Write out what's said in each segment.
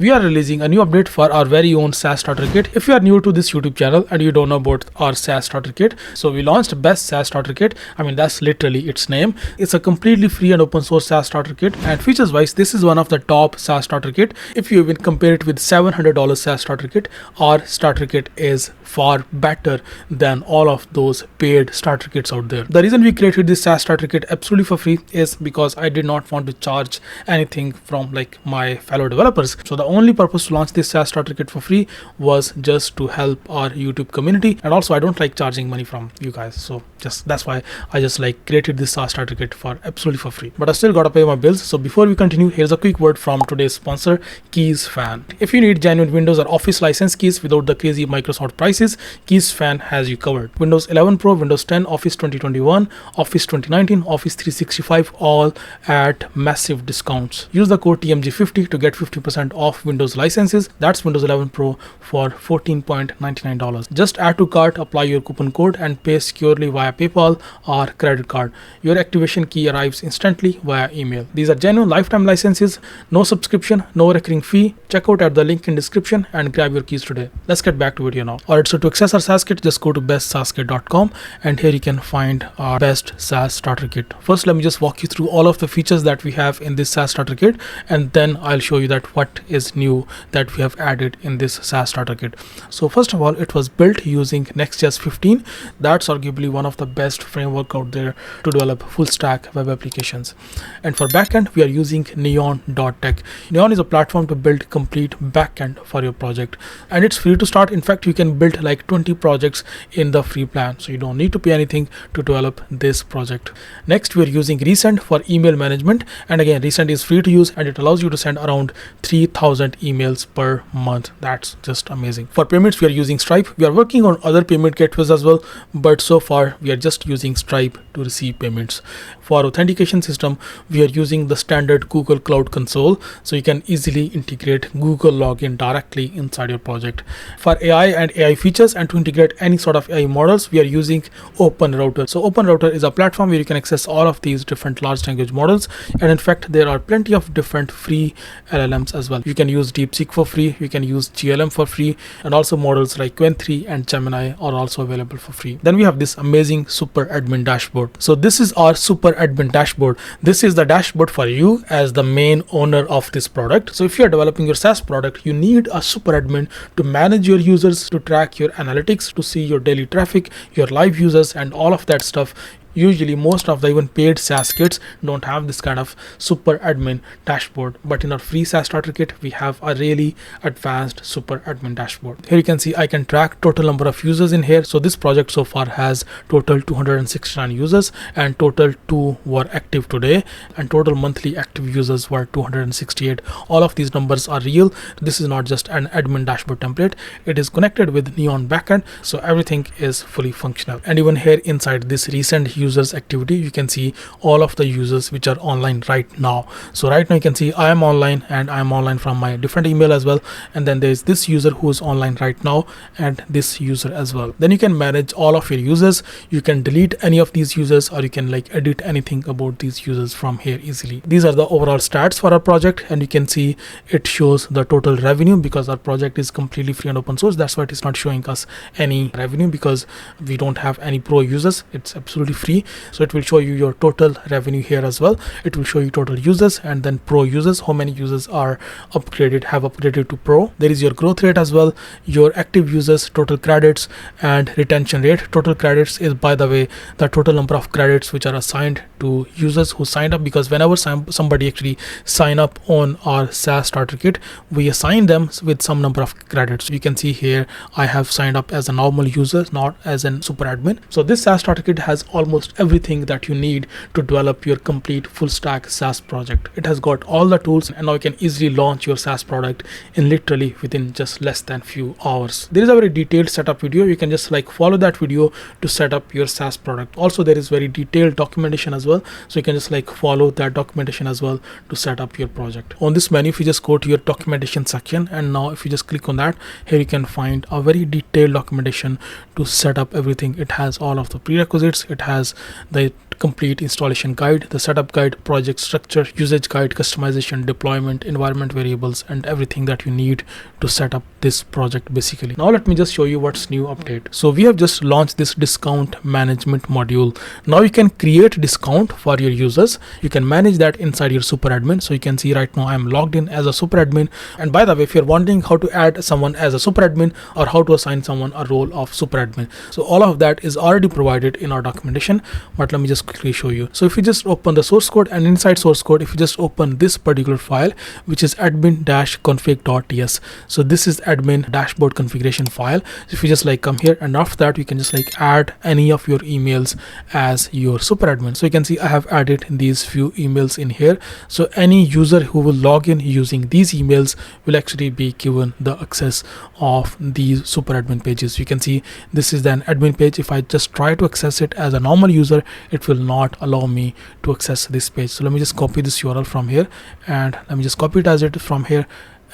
We are releasing a new update for our very own SaaS Starter Kit. If you are new to this YouTube channel and you don't know about our SaaS Starter Kit, so we launched Best SaaS Starter Kit. I mean, that's literally its name. It's a completely free and open source SaaS Starter Kit, and features wise, this is one of the top SaaS Starter Kit. If you even compare it with $700 SaaS Starter Kit, our Starter Kit is far better than all of those paid starter kits out there. The reason we created this SaaS Starter Kit absolutely for free is because I did not want to charge anything from like my fellow developers. So the only purpose to launch this SaaS Starter Kit for free was just to help our YouTube community, and also I don't like charging money from you guys, so that's why I just like created this SaaS Starter Kit for absolutely for free. But I still gotta pay my bills. So before we continue, here's a quick word from today's sponsor, Keys Fan. If you need genuine Windows or Office license keys without the crazy Microsoft prices, Keys Fan has you covered. Windows 11 Pro, Windows 10, Office 2021, Office 2019, Office 365, all at massive discounts. Use the code TMG50 to get 50% off Windows licenses. That's Windows 11 Pro for $14.99. Just add to cart, apply your coupon code, and pay securely via PayPal or credit card. Your activation key arrives instantly via email. These are genuine lifetime licenses, no subscription, no recurring fee. Check out at the link in description and grab your keys today. Let's get back to video now. Alright, so to access our SaaS Kit, just go to bestsaaskit.com, and here you can find our best SaaS Starter Kit. First, let me just walk you through all of the features that we have in this SaaS Starter Kit, and then I'll show you that what is new that we have added in this SaaS Starter Kit. So first of all, it was built using Next.js 15. That's arguably one of the best framework out there to develop full stack web applications. And for backend, we are using neon.tech. Neon is a platform to build complete backend for your project, and it's free to start. In fact, you can build like 20 projects in the free plan, so you don't need to pay anything to develop this project. Next, we are using Resend for email management, and again, Resend is free to use and it allows you to send around 3,000 emails per month. That's just amazing. For payments, we are using Stripe. We are working on other payment gateways as well, but so far we are just using Stripe to receive payments. For authentication system, we are using the standard Google Cloud Console, so you can easily integrate Google login directly inside your project. For AI and AI features and to integrate any sort of AI models, we are using OpenRouter. So OpenRouter is a platform where you can access all of these different large language models, and in fact there are plenty of different free LLMs as well. You can use DeepSeek for free, you can use GLM for free, and also models like Qwen 3 and Gemini are also available for free. Then we have this amazing super admin dashboard. So this is our super admin dashboard. This is the dashboard for you as the main owner of this product. So if you are developing your SaaS product, you need a super admin to manage your users, to track your analytics, to see your daily traffic, your live users, and all of that stuff. Usually most of the even paid SaaS kits don't have this kind of super admin dashboard, but in our free SaaS Starter Kit we have a really advanced super admin dashboard. Here you can see I can track total number of users in here. So this project so far has total 269 users, and total 2 were active today, and total monthly active users were 268. All of these numbers are real. This is not just an admin dashboard template. It is connected with Neon backend, so everything is fully functional. And even here inside this recent users activity, you can see all of the users which are online right now. So right now you can see I am online, and I am online from my different email as well, and then there is this user who is online right now, and this user as well. Then you can manage all of your users. You can delete any of these users, or you can like edit anything about these users from here easily. These are the overall stats for our project, and you can see it shows the total revenue because our project is completely free and open source. That's why it is not showing us any revenue, because we don't have any pro users. It's absolutely free. So it will show you your total revenue here as well. It will show you total users and then pro users, how many users are have upgraded to pro. There is your growth rate as well, your active users, total credits, and retention rate. Total credits is, by the way, the total number of credits which are assigned to users who signed up, because whenever somebody actually sign up on our SaaS Starter Kit, we assign them with some number of credits. You can see here I have signed up as a normal user, not as a super admin. So this SaaS Starter Kit has almost everything that you need to develop your complete full stack SaaS project. It has got all the tools, and now you can easily launch your SaaS product in literally within just less than few hours. There is a very detailed setup video. You can just like follow that video to set up your SaaS product. Also there is very detailed documentation as well, so you can just like follow that documentation as well to set up your project. On this menu, if you just go to your documentation section, and now if you just click on that, here you can find a very detailed documentation to set up everything. It has all of the prerequisites, it has the complete installation guide, the setup guide, project structure, usage guide, customization, deployment, environment variables, and everything that you need to set up this project basically. Now let me just show you what's new update. So we have just launched this discount management module. Now you can create discount for your users. You can manage that inside your super admin. So you can see right now I'm logged in as a super admin. And by the way, if you're wondering how to add someone as a super admin or how to assign someone a role of super admin, so all of that is already provided in our documentation, but let me just quickly show you. So if you just open the source code, and inside source code, if you just open this particular file, which is admin-config.ts, so this is admin dashboard configuration file. So if you just like come here, and after that you can just like add any of your emails as your super admin. So you can see I have added these few emails in here. So any user who will log in using these emails will actually be given the access of these super admin pages. You can see this is an admin page. If I just try to access it as a normal user, it will not allow me to access this page. So let me just copy this URL from here, and let me just copy it as it from here.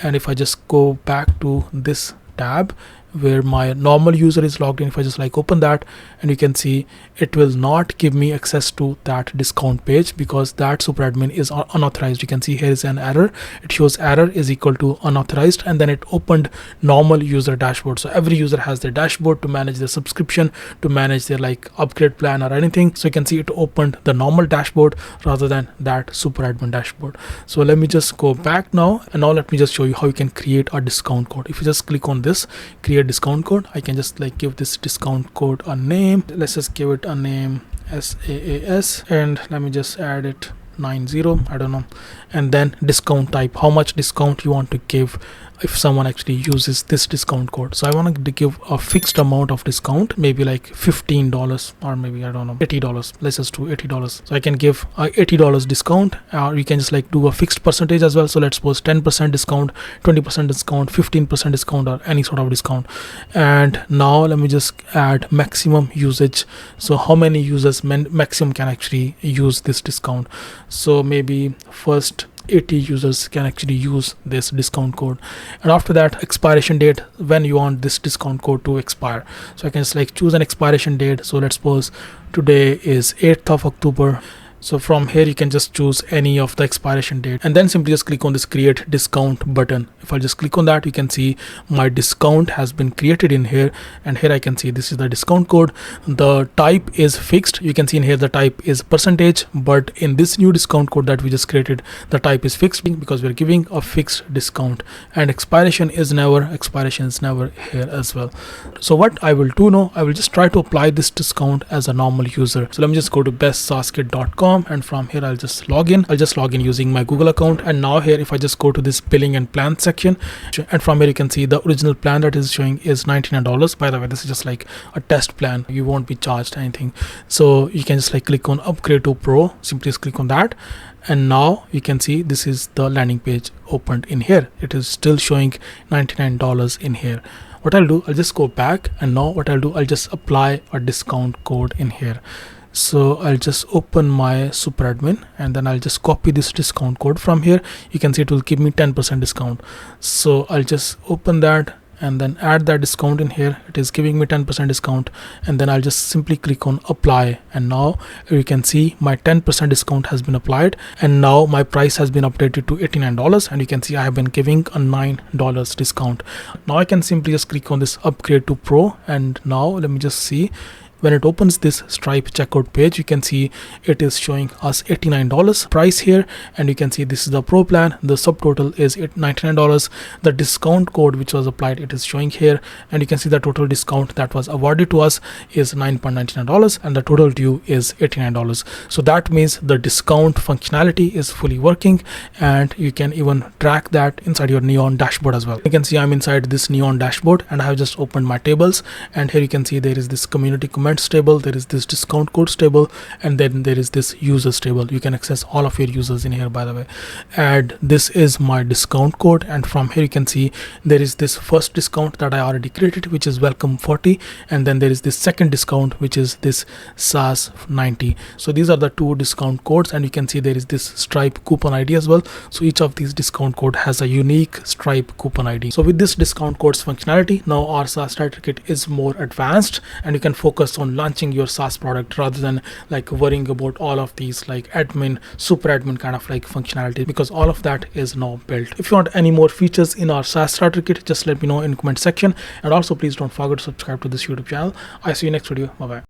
And if I just go back to this tab where my normal user is logged in, if I just like open that, and you can see it will not give me access to that discount page because that super admin is unauthorized. You can see here is an error. It shows error is equal to unauthorized, and then it opened normal user dashboard. So every user has their dashboard to manage their subscription, to manage their like upgrade plan or anything. So you can see it opened the normal dashboard rather than that super admin dashboard. So let me just go back now, and now let me just show you how you can create a discount code. If you just click on this create discount code, I can just like give this discount code a name. Let's just give it a name SaaS, and let me just add it 90, I don't know, and then discount type, how much discount you want to give if someone actually uses this discount code. So I want to give a fixed amount of discount, maybe like $15 or maybe I don't know $80. Let's just do $80. So I can give a $80 discount, or you can just like do a fixed percentage as well. So let's suppose 10% discount, 20% discount, 15% discount, or any sort of discount. And now let me just add maximum usage. So how many users maximum can actually use this discount? So maybe first 80 users can actually use this discount code, and after that expiration date, when you want this discount code to expire. So I can just like choose an expiration date. So let's suppose today is 8th of October. So from here you can just choose any of the expiration date, and then simply just click on this create discount button. If I just click on that, you can see my discount has been created in here, and here I can see this is the discount code. The type is fixed. You can see in here the type is percentage, but in this new discount code that we just created, the type is fixed because we're giving a fixed discount, and expiration is never here as well. So what I will do now, I will just try to apply this discount as a normal user. So let me just go to bestsaaskit.com, and from here I'll just log in. I'll just log in using my Google account, and now here if I just go to this billing and plan section, and from here you can see the original plan that is showing is $99. By the way, this is just like a test plan. You won't be charged anything. So you can just like click on upgrade to pro, simply just click on that, and now you can see this is the landing page opened in here. It is still showing $99 in here. What I'll do, I'll just go back, and now what I'll do, I'll just apply a discount code in here. So I'll just open my super admin, and then I'll just copy this discount code from here. You can see it will give me 10% discount. So I'll just open that and then add that discount in here. It is giving me 10% discount, and then I'll just simply click on apply, and now you can see my 10% discount has been applied, and now my price has been updated to $89, and you can see I have been giving a $9 discount. Now I can simply just click on this upgrade to pro, and now let me just see. When it opens this Stripe checkout page, you can see it is showing us $89 price here, and you can see this is the pro plan. The subtotal is $99. The discount code which was applied, it is showing here, and you can see the total discount that was awarded to us is $9.99, and the total due is $89. So that means the discount functionality is fully working, and you can even track that inside your Neon dashboard as well. You can see I'm inside this Neon dashboard, and I have just opened my tables, and here you can see there is this community comments table, there is this discount codes table, and then there is this users table. You can access all of your users in here, by the way. And this is my discount code, and from here you can see there is this first discount that I already created, which is welcome 40, and then there is this second discount which is this SaaS 90. So these are the two discount codes, and you can see there is this Stripe coupon ID as well. So each of these discount code has a unique Stripe coupon ID. So with this discount codes functionality, now our SaaS Starter Kit is more advanced, and you can focus focus on launching your SaaS product rather than like worrying about all of these like admin, super admin kind of like functionality, because all of that is now built. If you want any more features in our SaaS Starter Kit, just let me know in the comment section. And also please don't forget to subscribe to this YouTube channel. I see you next video. Bye bye.